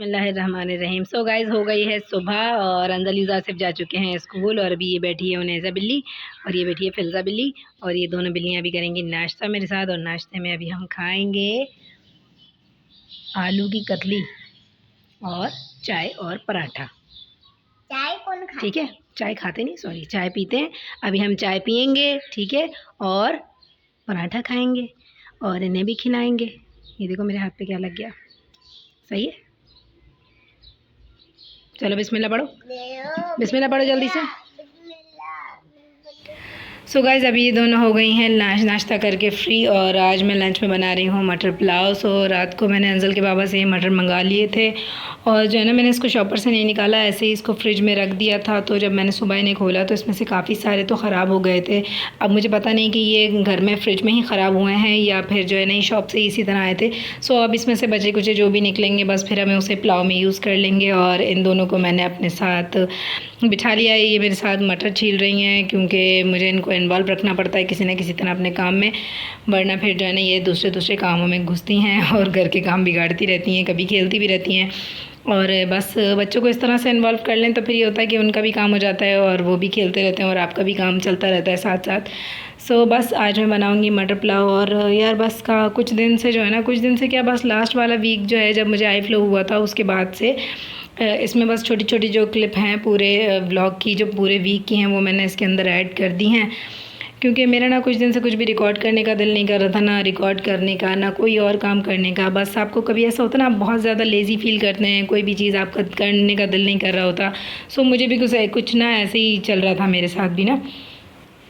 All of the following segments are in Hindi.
बिस्मिल्लाहिर्रहमानिर्रहीम। सो गाइज़ हो गई है सुबह और अंजलि आसिफ जा चुके हैं स्कूल और अभी ये बैठी है उनैज़ा बिल्ली और ये बैठी है फिल्ज़ा बिल्ली और ये दोनों बिल्लियाँ अभी करेंगी नाश्ता मेरे साथ और नाश्ते में अभी हम खाएंगे आलू की कतली और चाय और पराठा। चाय कौन खाता? ठीक है, चाय खाते नहीं, सॉरी चाय पीते हैं। अभी हम चाय पियेंगे, ठीक है, और पराठा खाएंगे और इन्हें भी खिलाएंगे। ये देखो मेरे हाथ पे क्या लग गया, सही है। चलो बिस्मिल्लाह पढ़ो, बिस्मिल्लाह पढ़ो जल्दी से। सो गाइज़ अभी ये दोनों हो गई हैं नाश्ता करके फ्री और आज मैं लंच में बना रही हूँ मटर पुलाव। सो रात को मैंने अंजल के बाबा से ये मटर मंगा लिए थे और जो है ना मैंने इसको शॉपर से नहीं निकाला, ऐसे ही इसको फ्रिज में रख दिया था। तो जब मैंने सुबह इन्हें खोला तो इसमें से काफ़ी सारे तो ख़राब हो गए थे। अब मुझे पता नहीं कि ये घर में फ्रिज में ही ख़राब हुए हैं या फिर जो है नई शॉप से इसी तरह आए थे। सो अब इसमें से बचे कुचे जो भी निकलेंगे बस फिर हमें उसे पुलाव में यूज़ कर लेंगे। और इन दोनों को मैंने अपने साथ बिठा लिया है, ये मेरे साथ मटर छील रही हैं क्योंकि मुझे इनको इन्वॉल्व रखना पड़ता है किसी न किसी तरह अपने काम में, वरना फिर जो है ना ये दूसरे कामों में घुसती हैं और घर के काम बिगाड़ती रहती हैं, कभी खेलती भी रहती हैं। और बस बच्चों को इस तरह से इन्वॉल्व कर लें तो फिर ये होता है कि उनका भी काम हो जाता है और वो भी खेलते रहते हैं और आपका भी काम चलता रहता है साथ साथ। सो बस आज मैं बनाऊंगी मटर पुलाव। और यार बस का कुछ दिन से जो है ना, कुछ दिन से क्या बस लास्ट वाला वीक जो है जब मुझे आई फ्लो हुआ था उसके बाद से इसमें बस छोटी छोटी जो क्लिप हैं पूरे व्लॉग की, जो पूरे वीक की हैं, वो मैंने इसके अंदर ऐड कर दी हैं क्योंकि मेरा ना कुछ दिन से कुछ भी रिकॉर्ड करने का दिल नहीं कर रहा था, ना रिकॉर्ड करने का ना कोई और काम करने का। बस आपको कभी ऐसा होता है ना, आप बहुत ज़्यादा लेज़ी फील करते हैं, कोई भी चीज़ आपका करने का दिल नहीं कर रहा होता। सो मुझे भी कुछ ना ऐसे ही चल रहा था मेरे साथ भी ना।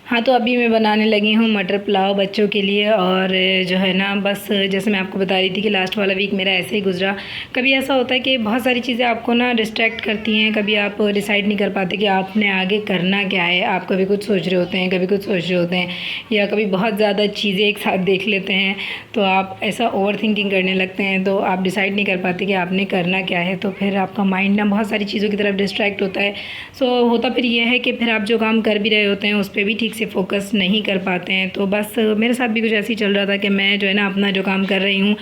हाँ तो अभी मैं बनाने लगी हूँ मटर पुलाव बच्चों के लिए। और जो है ना बस जैसे मैं आपको बता रही थी कि लास्ट वाला वीक मेरा ऐसे ही गुजरा। कभी ऐसा होता है कि बहुत सारी चीज़ें आपको ना डिस्ट्रैक्ट करती हैं, कभी आप डिसाइड नहीं कर पाते कि आपने आगे करना क्या है। आप कभी कुछ सोच रहे होते हैं, कभी कुछ सोच रहे होते हैं, या कभी बहुत ज़्यादा चीज़ें एक साथ देख लेते हैं तो आप ऐसा ओवर थिंकिंग करने लगते हैं, तो आप डिसाइड नहीं कर पाते कि आपने करना क्या है। तो फिर आपका माइंड ना बहुत सारी चीज़ों की तरफ डिस्ट्रैक्ट होता है। सो होता फिर यह है कि फिर आप जो काम कर भी रहे होते हैं उस पर भी ठीक से फोकस नहीं कर पाते हैं। तो बस मेरे साथ भी कुछ ऐसे ही चल रहा था कि मैं जो है ना अपना जो काम कर रही हूँ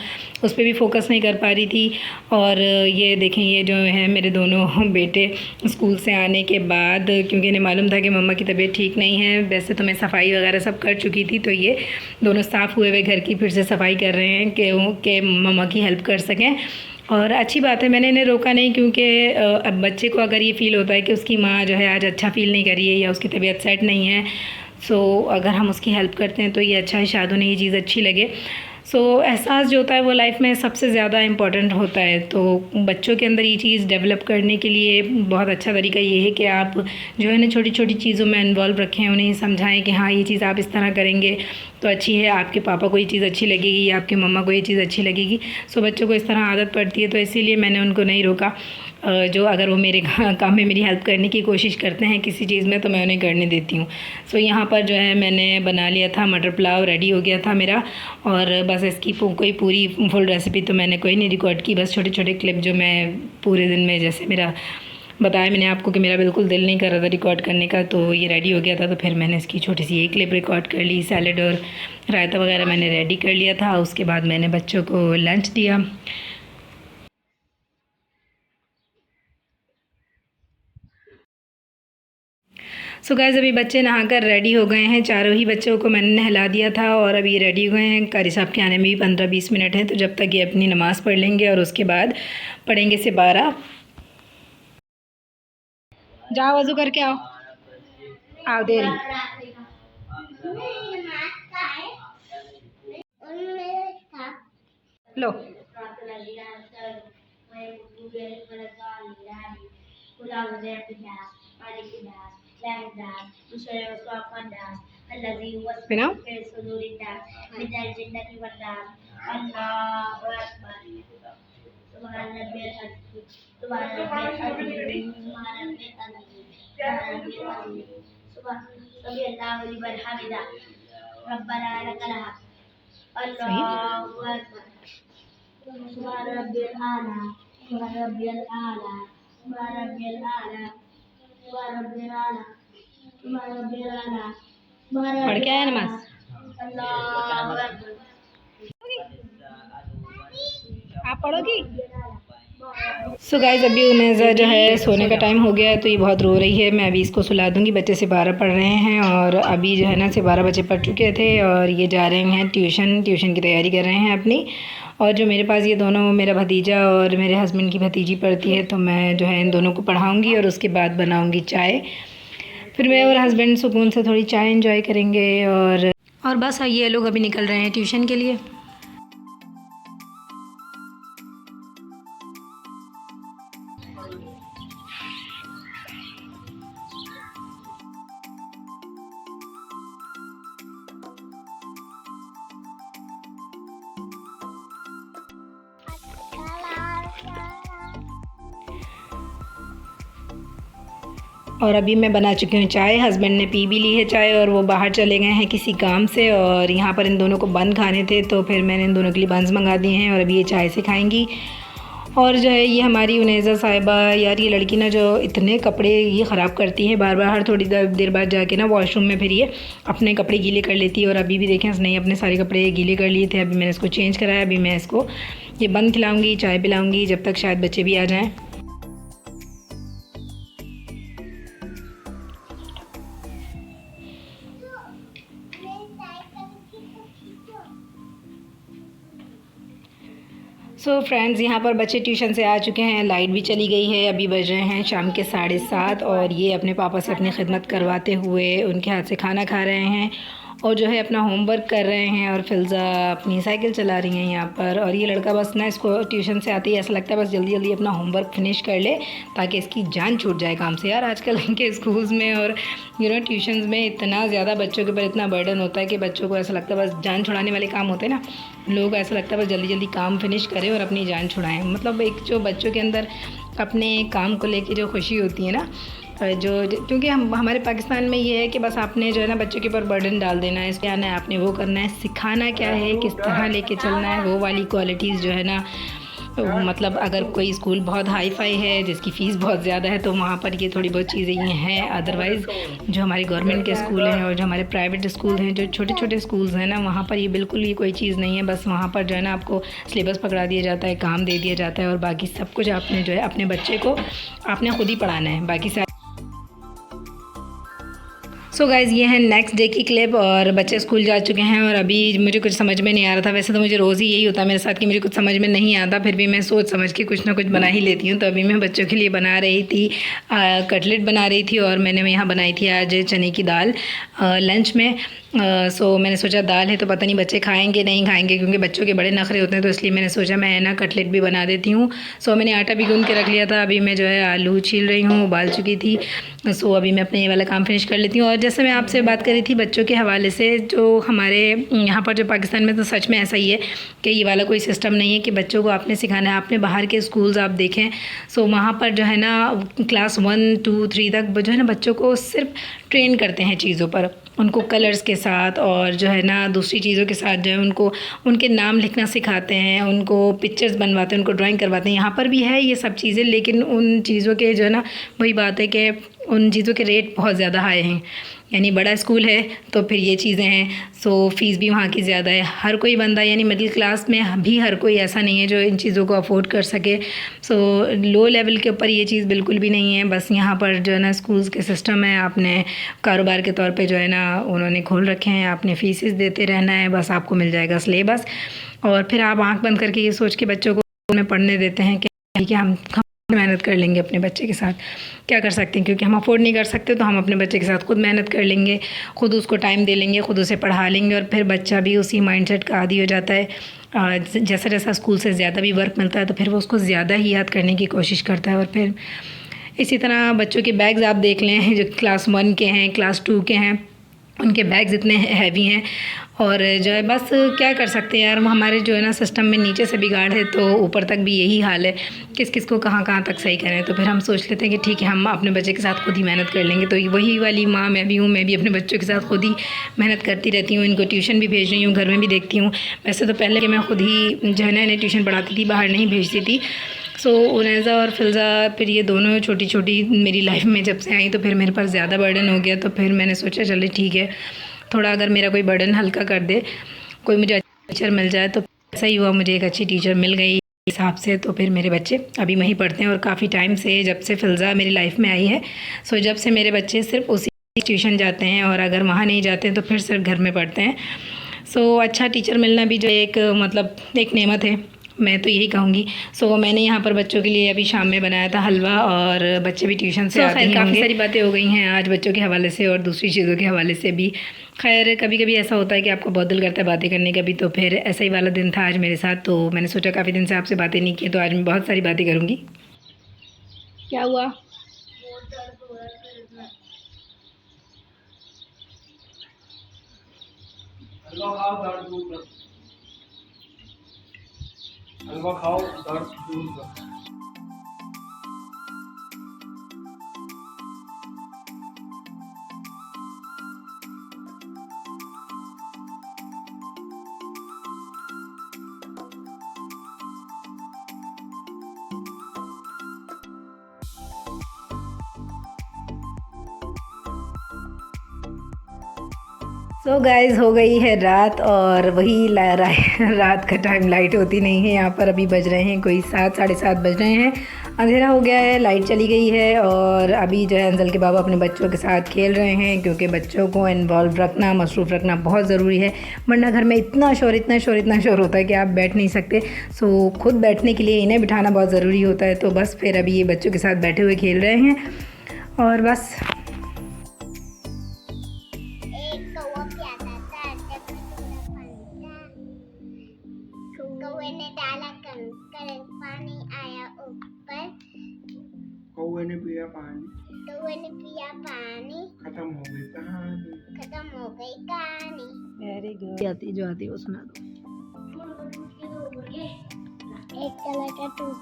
उस पर भी फोकस नहीं कर पा रही थी। और ये देखें, ये जो है मेरे दोनों बेटे स्कूल से आने के बाद, क्योंकि इन्हें मालूम था कि मम्मा की तबीयत ठीक नहीं है, वैसे तो मैं सफाई वगैरह सब कर चुकी थी, तो ये दोनों साफ़ हुए हुए घर की फिर से सफाई कर रहे हैं कि मम्मा की हेल्प कर सकें। और अच्छी बात है, मैंने इन्हें रोका नहीं क्योंकि अब बच्चे को अगर ये फ़ील होता है कि उसकी माँ जो है आज अच्छा फ़ील नहीं कर रही है या उसकी तबीयत सेट नहीं है, सो अगर हम उसकी हेल्प करते हैं तो ये अच्छा है, शायद उन्हें ये चीज़ अच्छी लगे। सो एहसास जो होता है वो लाइफ में सबसे ज़्यादा इम्पॉर्टेंट होता है। तो बच्चों के अंदर ये चीज़ डेवलप करने के लिए बहुत अच्छा तरीका ये है कि आप जो है ना छोटी छोटी चीज़ों में इन्वॉल्व रखें, उन्हें समझाएं कि हाँ ये चीज़ आप इस तरह करेंगे तो अच्छी है, आपके पापा को ये चीज़ अच्छी लगेगी या आपकी मम्मा को ये चीज़ अच्छी लगेगी। सो बच्चों को इस तरह आदत पड़ती है, तो इसीलिए मैंने उनको नहीं रोका। जो अगर वो मेरे काम में मेरी हेल्प करने की कोशिश करते हैं किसी चीज़ में तो मैं उन्हें करने देती हूँ। सो यहाँ पर जो है मैंने बना लिया था मटर पुलाव, रेडी हो गया था मेरा। और बस इसकी कोई पूरी फुल रेसिपी तो मैंने कोई नहीं रिकॉर्ड की, बस छोटे छोटे क्लिप जो मैं पूरे दिन में, जैसे मेरा बताया मैंने आपको कि मेरा बिल्कुल दिल नहीं कर रहा था रिकॉर्ड करने का, तो ये रेडी हो गया था तो फिर मैंने इसकी छोटी सी एक क्लिप रिकॉर्ड कर ली। सैलेड और रायता वगैरह मैंने रेडी कर लिया था। उसके बाद मैंने बच्चों को लंच दिया। सो गाइस अभी बच्चे नहाकर रेडी हो गए हैं, चारों ही बच्चों को मैंने नहला दिया था और अभी रेडी हो गए हैं। कारी साहब के आने में भी 15-20 मिनट हैं, तो जब तक ये अपनी नमाज़ पढ़ लेंगे और उसके बाद पढ़ेंगे से 12। जाओ वज़ू करके आओ, आओ दे रही लो। बिना पढ़ के आया नमाज। आप पढ़ोगी? सो गाइस, अभी उमेज़ा जो है सोने का टाइम हो गया है, तो ये बहुत रो रही है। मैं अभी इसको सुला दूँगी। बच्चे से 12 पढ़ रहे हैं और अभी जो है ना से 12 बजे पढ़ चुके थे और ये जा रहे हैं ट्यूशन की तैयारी कर रहे हैं अपनी। और जो मेरे पास ये दोनों, मेरा भतीजा और मेरे हस्बैंड की भतीजी पढ़ती है, तो मैं जो है इन दोनों को पढ़ाऊँगी और उसके बाद बनाऊँगी चाय। फिर मैं और हस्बैंड सुकून से थोड़ी चाय एंजॉय करेंगे और बस ये लोग अभी निकल रहे हैं ट्यूशन के लिए। और अभी मैं बना चुकी हूँ चाय। हस्बैंड ने पी भी ली है चाय और वो बाहर चले गए हैं किसी काम से, और यहाँ पर इन दोनों को बन खाने थे, तो फिर मैंने इन दोनों के लिए बंस मंगा दिए हैं और अभी ये चाय से खाएंगी। और जो है ये हमारी उनेज़ा साहिबा, यार ये लड़की ना जो इतने कपड़े ये ख़राब करती है, बार बार हर थोड़ी देर बाद जाके ना वॉशरूम में फिर ये अपने कपड़े गीले कर लेती है। और अभी भी देखें इसने अपने सारे कपड़े गीले कर लिए थे। अभी मैंने इसको चेंज कराया। अभी मैं इसको ये बंद खिलाऊँगी, चाय पिलाऊँगी, जब तक शायद बच्चे भी आ जाएँ। सो फ्रेंड्स, यहाँ पर बच्चे ट्यूशन से आ चुके हैं, लाइट भी चली गई है। अभी बज रहे हैं शाम के 7:30 और ये अपने पापा से अपनी खिदमत करवाते हुए उनके हाथ से खाना खा रहे हैं और जो है अपना होमवर्क कर रहे हैं। और फिल्ज़ा अपनी साइकिल चला रही हैं यहाँ पर। और ये लड़का बस ना इसको ट्यूशन से आते ही ऐसा लगता है बस जल्दी जल्दी अपना होमवर्क फिनिश कर ले ताकि इसकी जान छूट जाए काम से। यार आजकल इनके स्कूल्स में और ट्यूशन्स में इतना ज़्यादा बच्चों के ऊपर इतना बर्डन होता है कि बच्चों को ऐसा लगता है बस जान छुड़ाने वाले काम होते हैं ना, लोग ऐसा लगता है बस जल्दी जल्दी काम फिनिश करें और अपनी जान छुड़ाएँ। मतलब एक जो बच्चों के अंदर अपने काम को लेके जो खुशी होती है ना, क्योंकि हमारे पाकिस्तान में ये है कि बस आपने जो है ना बच्चों के ऊपर बर्डन डाल देना है, इसके आना है, आपने वो करना है, सिखाना क्या है, किस तरह लेके चलना है, वो वाली क्वालिटीज़ जो है ना। मतलब अगर कोई स्कूल बहुत हाई फाई है जिसकी फ़ीस बहुत ज़्यादा है तो वहाँ पर ये थोड़ी बहुत चीज़ें ये हैं। अदरवाइज़ जो हमारे गवर्नमेंट के स्कूल हैं और जो हमारे प्राइवेट स्कूल हैं, जो छोटे छोटे स्कूल्स हैं ना, वहाँ पर ये बिल्कुल ही कोई चीज़ नहीं है। बस वहाँ पर जो है ना आपको सिलेबस पकड़ा दिया जाता है, काम दे दिया जाता है और बाकी सब कुछ आपने जो है अपने बच्चे को आपने खुद ही पढ़ाना है। बाकी सो गाइज़, ये है नेक्स्ट डे की क्लिप और बच्चे स्कूल जा चुके हैं और अभी मुझे कुछ समझ में नहीं आ रहा था। वैसे तो मुझे रोज़ ही यही होता है मेरे साथ कि मुझे कुछ समझ में नहीं आता, फिर भी मैं सोच समझ के कुछ ना कुछ बना ही लेती हूँ। तो अभी मैं बच्चों के लिए बना रही थी कटलेट बना रही थी और मैंने यहाँ बनाई थी आज चने की दाल लंच में। सो मैंने सोचा दाल है तो पता नहीं बच्चे खाएंगे नहीं खाएंगे, क्योंकि बच्चों के बड़े नखरे होते हैं, तो इसलिए मैंने सोचा मैं ना कटलेट भी बना देती हूँ। सो मैंने आटा भी गूंद के रख लिया था। अभी मैं जो है आलू छील रही हूँ, उबाल चुकी थी। सो अभी मैं अपने ये वाला काम फिनिश कर लेती हूँ। और जैसे मैं आपसे बात कर रही थी बच्चों के हवाले से, जो हमारे यहाँ पर जो पाकिस्तान में तो सच में ऐसा ही है कि ये वाला कोई सिस्टम नहीं है कि बच्चों को आपने सिखाना है। आपने बाहर के स्कूल्स आप देखें, सो वहाँ पर जो है ना क्लास 1, 2, 3 तक जो है ना बच्चों को सिर्फ ट्रेन करते हैं चीज़ों पर, उनको कलर्स के साथ और जो है ना दूसरी चीज़ों के साथ जो है उनको उनके नाम लिखना सिखाते हैं, उनको पिक्चर्स बनवाते हैं, उनको ड्राइंग करवाते हैं। यहाँ पर भी है ये सब चीज़ें, लेकिन उन चीज़ों के जो है ना वही बात है कि उन चीज़ों के रेट बहुत ज़्यादा हाई हैं। यानी बड़ा स्कूल है तो फिर ये चीज़ें हैं, सो फ़ीस भी वहाँ की ज़्यादा है। हर कोई बंदा यानी मिडिल क्लास में भी हर कोई ऐसा नहीं है जो इन चीज़ों को अफोर्ड कर सके। सो लो लेवल के ऊपर ये चीज़ बिल्कुल भी नहीं है। बस यहाँ पर जो है ना स्कूल्स के सिस्टम है, आपने कारोबार के तौर पे जो है ना उन्होंने खोल रखे हैं, आपने फ़ीसेस देते रहना है, बस आपको मिल जाएगा सिलेबस और फिर आप आँख बंद करके ये सोच के बच्चों को में पढ़ने देते हैं कि हम मेहनत कर लेंगे अपने बच्चे के साथ। क्या कर सकते हैं, क्योंकि हम अफोर्ड नहीं कर सकते तो हम अपने बच्चे के साथ खुद मेहनत कर लेंगे, खुद उसको टाइम दे लेंगे, खुद उसे पढ़ा लेंगे और फिर बच्चा भी उसी माइंडसेट का आदी हो जाता है। जैसा जैसा स्कूल से ज़्यादा भी वर्क मिलता है तो फिर वो उसको ज़्यादा ही याद करने की कोशिश करता है। और फिर इसी तरह बच्चों के बैग्स आप देख लें, जो क्लास 1 के हैं, क्लास 2 के हैं, उनके बैग्स इतने हैवी हैं और जो है बस क्या कर सकते हैं यार, हमारे जो है ना सिस्टम में नीचे से बिगाड़ है तो ऊपर तक भी यही हाल है, किस किस को कहाँ कहाँ तक सही करें। तो फिर हम सोच लेते हैं कि ठीक है हम अपने बच्चे के साथ खुद ही मेहनत कर लेंगे। तो वही वाली माँ मैं भी हूँ, मैं भी अपने बच्चों के साथ खुद ही मेहनत करती रहती हूँ, इनको ट्यूशन भी भेज रही हूँ, घर में भी देखती हूँ। वैसे तो पहले कि मैं खुद ही जो है ना इन्हें ट्यूशन पढ़ाती थी, बाहर नहीं भेजती थी। सो उनेज़ा और फिल्ज़ा फिर ये दोनों छोटी छोटी मेरी लाइफ में जब से आई तो फिर मेरे पास ज़्यादा बर्डन हो गया। तो फिर मैंने सोचा चले ठीक है थोड़ा अगर मेरा कोई बर्डन हल्का कर दे, कोई मुझे अच्छा टीचर मिल जाए। तो ऐसा ही हुआ, मुझे एक अच्छी टीचर मिल गई। हिसाब से तो फिर मेरे बच्चे अभी वहीं पढ़ते हैं। और काफ़ी टाइम से जब से फ़िज़ा मेरी लाइफ में आई है, सो जब से मेरे बच्चे सिर्फ उसी ट्यूशन जाते हैं, और अगर वहाँ नहीं जाते हैं तो फिर सिर्फ घर में पढ़ते हैं। सो अच्छा टीचर मिलना भी जो एक मतलब एक नेमत है, मैं तो यही कहूँगी। सो मैंने यहाँ पर बच्चों के लिए अभी शाम में बनाया था हलवा, और बच्चे भी ट्यूशन से आते हैं। काफ़ी सारी बातें हो गई हैं आज बच्चों के हवाले से और दूसरी चीज़ों के हवाले से भी। खैर कभी कभी ऐसा होता है कि आपको बहुत दिल करता है बातें करने का भी, तो फिर ऐसा ही वाला दिन था आज मेरे साथ। तो मैंने सोचा काफ़ी दिन से आपसे बातें नहीं की, तो आज मैं बहुत सारी बातें करूँगी। क्या हुआ? हलवा खाओ दर्द दूर कर। सो गाइज़ हो गई है रात, और वही रात का टाइम, लाइट होती नहीं है यहाँ पर। अभी बज रहे हैं कोई 7 साढ़े 7 बज रहे हैं, अंधेरा हो गया है, लाइट चली गई है। और अभी जो है अंजल के बाबा अपने बच्चों के साथ खेल रहे हैं, क्योंकि बच्चों को इन्वॉल्व रखना, मसरूफ़ रखना बहुत ज़रूरी है, वरना घर में इतना शोर होता है कि आप बैठ नहीं सकते। सो खुद बैठने के लिए इन्हें बिठाना बहुत ज़रूरी होता है। तो बस फिर अभी ये बच्चों के साथ बैठे हुए खेल रहे हैं, और बस। एक कौवा प्यासा था जब फंसा, कौवे ने डाला कंकर, पानी आया ऊपर, कौवे ने पिया पानी, कौवे ने पिया पानी, खत्म हो गई कहानी। खत्म हो गई कहानी। Very good. आती जो आती वो सुना दो। एक चला का टूट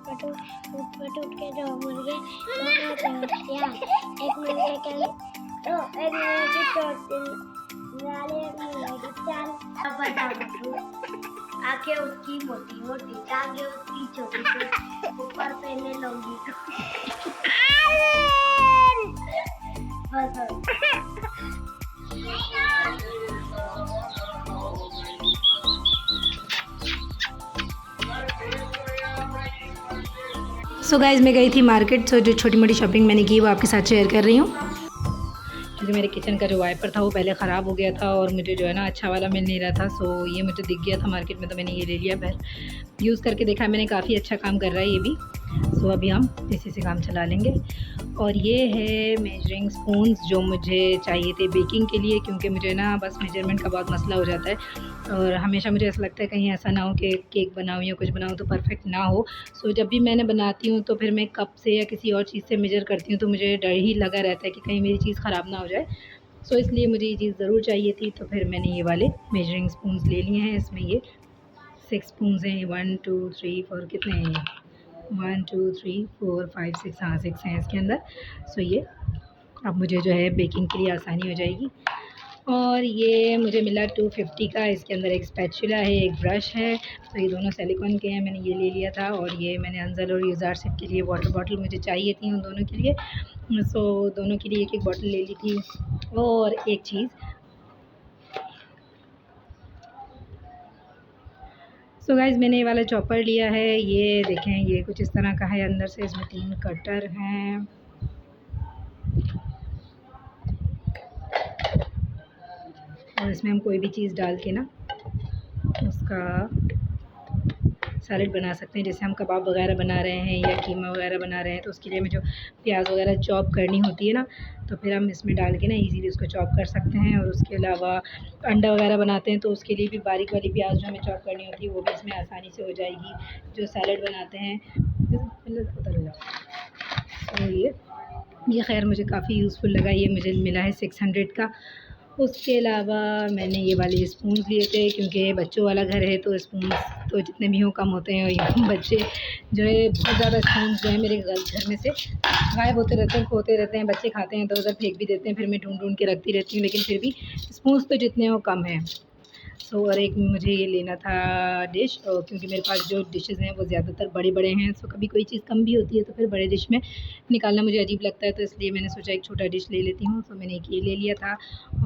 के दो मुर्गे, दोनों दोस्तियाँ, एक मुर्गे के तो एक मुर्गे की टोटी वाले, एक मुर्गे की चाल। अब बता आंखें उसकी मोटी मोटी, टांगे उसकी छोटी छोटी, ऊपर पहने लौंगी सो गाइज़ मैं गई थी मार्केट, सो जो छोटी मोटी शॉपिंग मैंने की वो आपके साथ शेयर कर रही हूँ। क्योंकि मेरे किचन का जो वाइपर था वो पहले ख़राब हो गया था, और मुझे जो है ना अच्छा वाला मिल नहीं रहा था। सो ये मुझे दिख गया था मार्केट में, तो मैंने ये ले लिया। फिर यूज़ करके देखा मैंने, काफ़ी अच्छा काम कर रहा है ये भी। सो अभी हम इसी से काम चला लेंगे। और ये है मेजरिंग स्पून्स जो मुझे चाहिए थे बेकिंग के लिए, क्योंकि मुझे ना बस मेजरमेंट का बहुत मसला हो जाता है, और हमेशा मुझे ऐसा लगता है कहीं ऐसा ना हो कि केक बनाऊँ या कुछ बनाऊँ तो परफेक्ट ना हो। सो जब भी मैंने बनाती हूँ तो फिर मैं कप से या किसी और चीज़ से मेजर करती हूँ, तो मुझे डर ही लगा रहता है कि कहीं मेरी चीज़ ख़राब ना हो जाए। सो इसलिए मुझे ये चीज़ ज़रूर चाहिए थी, तो फिर मैंने ये वाले मेजरिंग स्पून्स ले लिए हैं। इसमें ये 6 स्पून्स हैं, 1 2 3 4, कितने हैं ये, 1 2 3 4 5 6, हाँ 6 हैं इसके अंदर। सो ये अब मुझे जो है बेकिंग के लिए आसानी हो जाएगी। और ये मुझे मिला 250 का, इसके अंदर एक स्पैचुला है, एक ब्रश है। तो ये दोनों सिलिकॉन के हैं, मैंने ये ले लिया था। और ये मैंने अंजल और यूज़ार सिर्फ के लिए वाटर बॉटल मुझे चाहिए थी उन दोनों के लिए, सो दोनों के लिए एक एक बॉटल ले ली थी। और एक चीज़, सो गाइज़ मैंने ये वाला चॉपर लिया है, ये देखें ये कुछ इस तरह का है अंदर से, इसमें 3 कटर हैं। और इसमें हम कोई भी चीज़ डाल के ना उसका सैलेड बना सकते हैं। जैसे हम कबाब वगैरह बना रहे हैं या कीमा वगैरह बना रहे हैं, तो उसके लिए हमें जो प्याज वगैरह चॉप करनी होती है ना, तो फिर हम इसमें डाल के ना इजीली उसको चॉप कर सकते हैं। और उसके अलावा अंडा वगैरह बनाते हैं तो उसके लिए भी बारीक वाली प्याज जो हमें चॉप करनी होती है वो भी इसमें आसानी से हो जाएगी। जो सैलेड बनाते हैं उधर हो जाओ। तो ये खैर मुझे काफ़ी यूज़फुल लगा, ये मुझे मिला है 600 का। उसके अलावा मैंने ये वाले स्पून्स लिए थे, क्योंकि बच्चों वाला घर है तो स्पून्स तो जितने भी हों कम होते हैं। और ये बच्चे जो है बहुत ज़्यादा स्पून्स जो है मेरे घर में से गायब होते रहते हैं, खोते रहते हैं। बच्चे खाते हैं तो उधर फेंक भी देते हैं, फिर मैं ढूंढ के रखती रहती हूँ, लेकिन फिर भी स्पून्स तो जितने हो कम हैं। और एक मुझे ये लेना था डिश, क्योंकि मेरे पास जो डिशेज़ हैं वो ज़्यादातर बड़े बड़े हैं। सो कभी कोई चीज़ कम भी होती है तो फिर बड़े डिश में निकालना मुझे अजीब लगता है, तो इसलिए मैंने सोचा एक छोटा डिश ले लेती हूँ। सो मैंने एक ये ले लिया था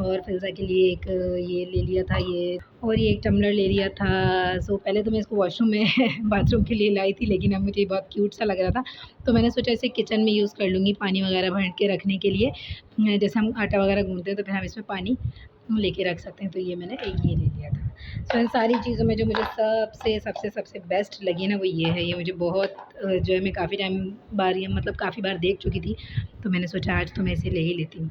और फिज़ा के लिए एक ये ले लिया था ये, और ये एक टम्बलर ले लिया था। सो पहले तो मैं इसको वॉशरूम में बाथरूम के लिए लाई थी, लेकिन अब मुझे बहुत क्यूट सा लग रहा था, तो मैंने सोचा इसे किचन में यूज़ कर लूँगी पानी वगैरह भर के रखने के लिए। जैसे हम आटा वगैरह गूँथते हैं तो फिर हम इसमें पानी लेके रख सकते हैं, तो ये मैंने एक ये ले लिया था। सो इन सारी चीज़ों में जो मुझे सबसे बेस्ट लगी ना वो ये है। ये मुझे बहुत जो है मैं काफ़ी टाइम मतलब काफ़ी बार देख चुकी थी, तो मैंने सोचा आज तो मैं इसे ले ही लेती हूँ।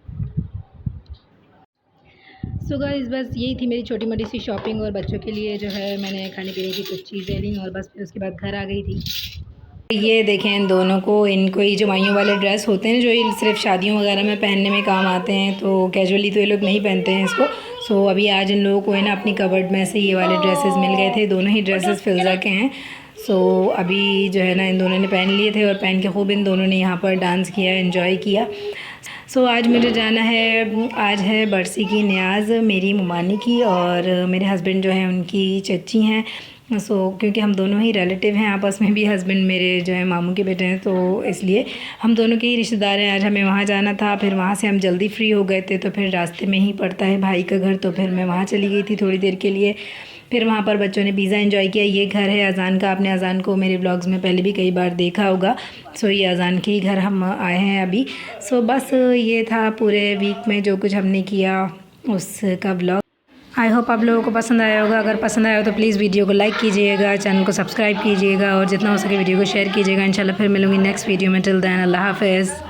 सो गाइस बस यही थी मेरी छोटी मोटी सी शॉपिंग, और बच्चों के लिए जो है मैंने खाने पीने की कुछ चीज़ें ली और बस फिर उसके बाद घर आ गई थी। ये देखें इन दोनों को, इनको ये जो माइयों वाले ड्रेस होते हैं जो ये सिर्फ शादियों वगैरह में पहनने में काम आते हैं, तो कैजुअली तो ये लोग नहीं पहनते हैं इसको। सो अभी आज इन लोगों को है ना अपनी कबर्ड में से ये वाले ड्रेसेस मिल गए थे, दोनों ही ड्रेसेस फिज़ा के हैं। सो अभी जो है ना इन दोनों ने पहन लिए थे और पहन के खूब इन दोनों ने यहाँ पर डांस किया, एंजॉय किया। सो आज मुझे जाना है, आज है बरसी की न्याज़ मेरी मुमानी की, और मेरे हस्बैंड जो है उनकी चच्ची हैं। सो क्योंकि हम दोनों ही रिलेटिव हैं आपस में भी, हस्बैंड मेरे जो है मामू के बेटे हैं, तो इसलिए हम दोनों के ही रिश्तेदार हैं। आज हमें वहाँ जाना था, फिर वहाँ से हम जल्दी फ्री हो गए थे, तो फिर रास्ते में ही पड़ता है भाई का घर, तो फिर मैं वहाँ चली गई थी थोड़ी देर के लिए। फिर वहाँ पर बच्चों ने पिज़्ज़ा एंजॉय किया। ये घर है अज़ान का, आपने अज़ान को मेरे व्लॉग्स में पहले भी कई बार देखा होगा। सो ये अज़ान के ही घर हम आए हैं अभी। सो बस ये था पूरे वीक में जो कुछ हमने किया उसका व्लॉग। आई होप आप लोगों को पसंद आया होगा। अगर पसंद आया हो तो प्लीज़ वीडियो को लाइक कीजिएगा, चैनल को सब्सक्राइब कीजिएगा और जितना हो सके वीडियो को शेयर कीजिएगा। इंशाल्लाह फिर मिलूँगी नेक्स्ट वीडियो में। टिल देन अल्लाह हाफ़िज़।